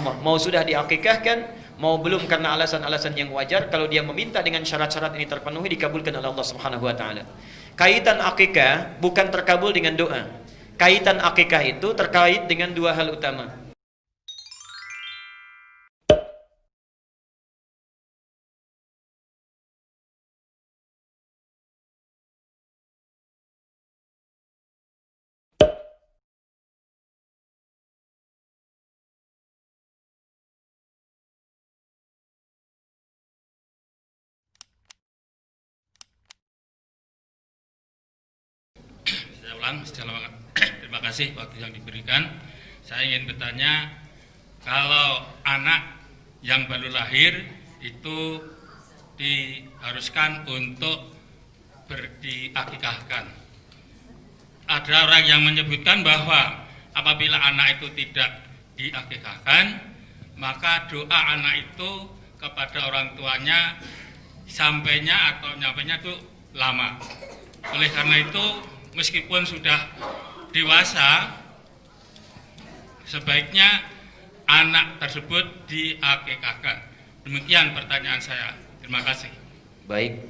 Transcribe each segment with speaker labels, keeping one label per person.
Speaker 1: Allah, mau sudah diakikahkan, mau belum karena alasan-alasan yang wajar. Kalau dia meminta dengan syarat-syarat ini terpenuhi, dikabulkan oleh Allah Subhanahu wa taala. Kaitan akikah bukan terkabul dengan doa. Kaitan akikah itu terkait dengan dua hal utama.
Speaker 2: Terima kasih waktu yang diberikan. Saya ingin bertanya, kalau anak yang baru lahir itu diharuskan untuk diakikahkan. Ada orang yang menyebutkan bahwa apabila anak itu tidak diakikahkan, maka doa anak itu kepada orang tuanya sampainya atau nyampainya itu lama. Oleh karena itu, meskipun sudah dewasa, sebaiknya anak tersebut diakikahkan. Demikian pertanyaan saya. Terima kasih.
Speaker 1: Baik,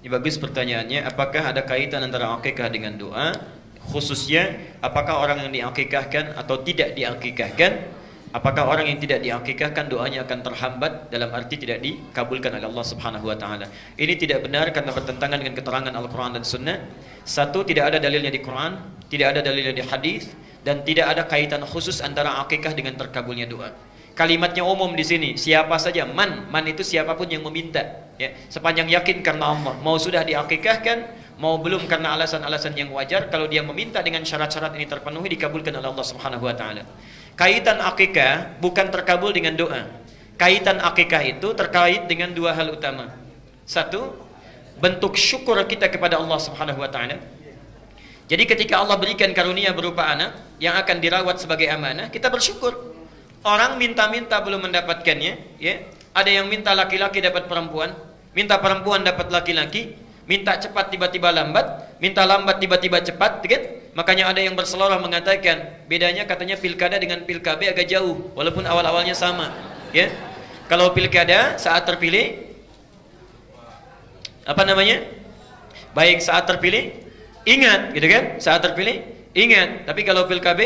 Speaker 1: ini bagus pertanyaannya. Apakah ada kaitan antara akikah dengan doa? Khususnya, apakah orang yang diakikahkan atau tidak diakikahkan? Apakah orang yang tidak diakikahkan doanya akan terhambat, dalam arti tidak dikabulkan oleh Allah Subhanahu wa taala? Ini tidak benar karena bertentangan dengan keterangan Al-Qur'an dan Sunnah. Satu, tidak ada dalilnya di Quran, tidak ada dalilnya di hadis, dan tidak ada kaitan khusus antara akikah dengan terkabulnya doa. Kalimatnya umum di sini, siapa saja, man itu siapapun yang meminta, ya, sepanjang yakin karena Allah, mau sudah diakikahkan, mau belum karena alasan-alasan yang wajar. Kalau dia meminta dengan syarat-syarat ini terpenuhi, dikabulkan oleh Allah Subhanahu wa taala. Kaitan akikah bukan terkabul dengan doa. Kaitan akikah itu terkait dengan dua hal utama. Satu, bentuk syukur kita kepada Allah Subhanahu wa taala. Jadi ketika Allah berikan karunia berupa anak yang akan dirawat sebagai amanah, kita bersyukur. Orang minta-minta belum mendapatkannya, ya. Ada yang minta laki-laki dapat perempuan, minta perempuan dapat laki-laki, minta cepat tiba-tiba lambat, minta lambat tiba-tiba cepat, kan? Makanya ada yang berseloroh mengatakan bedanya katanya pilkada dengan pilkab agak jauh, walaupun awal-awalnya sama, ya. Kalau pilkada saat terpilih apa namanya? Baik saat terpilih ingat, gitu kan? Saat terpilih ingat. Tapi kalau pilkab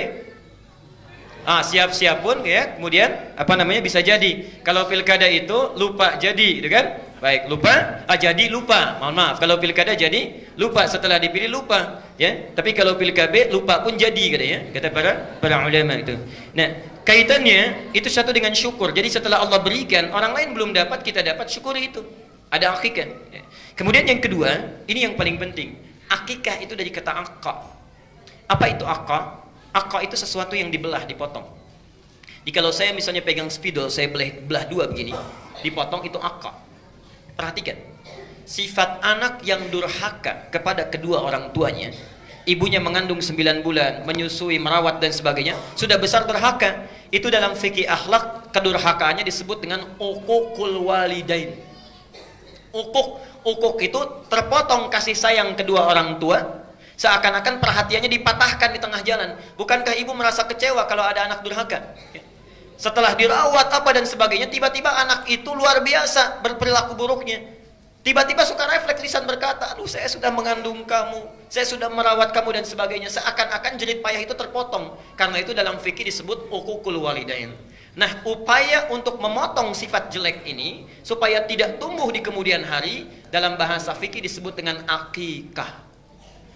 Speaker 1: siap-siap pun, ya, kemudian apa namanya bisa jadi. Kalau pilkada itu lupa jadi, gitu kan? Baik, lupa, jadi lupa. Mohon maaf, kalau pilkada jadi lupa, setelah dipilih lupa, ya. Tapi kalau pilkada lupa pun jadi, kata para ulama itu. Nah, kaitannya itu satu dengan syukur. Jadi setelah Allah berikan, orang lain belum dapat, kita dapat, syukuri itu. Ada akikah. Ya. Kemudian yang kedua, ini yang paling penting. Akikah itu dari kata aqqa. Apa itu aqqa? Aqqa itu sesuatu yang dibelah, dipotong. Jadi kalau saya misalnya pegang spidol, saya belah dua begini, dipotong, itu aqqa. Perhatikan, sifat anak yang durhaka kepada kedua orang tuanya, ibunya mengandung 9 bulan, menyusui, merawat dan sebagainya, sudah besar durhaka. Itu dalam fikih akhlak, kedurhakaannya disebut dengan uququl walidain. Uquq itu terpotong kasih sayang kedua orang tua, seakan-akan perhatiannya dipatahkan di tengah jalan. Bukankah ibu merasa kecewa kalau ada anak durhaka? Setelah dirawat apa dan sebagainya, tiba-tiba anak itu luar biasa berperilaku buruknya. Tiba-tiba suka refleks lisan berkata, aduh saya sudah mengandung kamu, saya sudah merawat kamu dan sebagainya. Seakan-akan jerit payah itu terpotong. Karena itu dalam fikih disebut uququl walidain. Nah, upaya untuk memotong sifat jelek ini supaya tidak tumbuh di kemudian hari, dalam bahasa fikih disebut dengan akikah.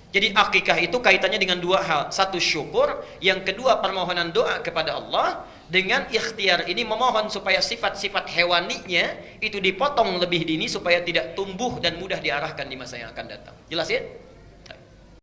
Speaker 1: Jadi akikah itu kaitannya dengan dua hal. Satu syukur, yang kedua permohonan doa kepada Allah. Dengan ikhtiar ini memohon supaya sifat-sifat hewaninya itu dipotong lebih dini supaya tidak tumbuh dan mudah diarahkan di masa yang akan datang. Jelas ya?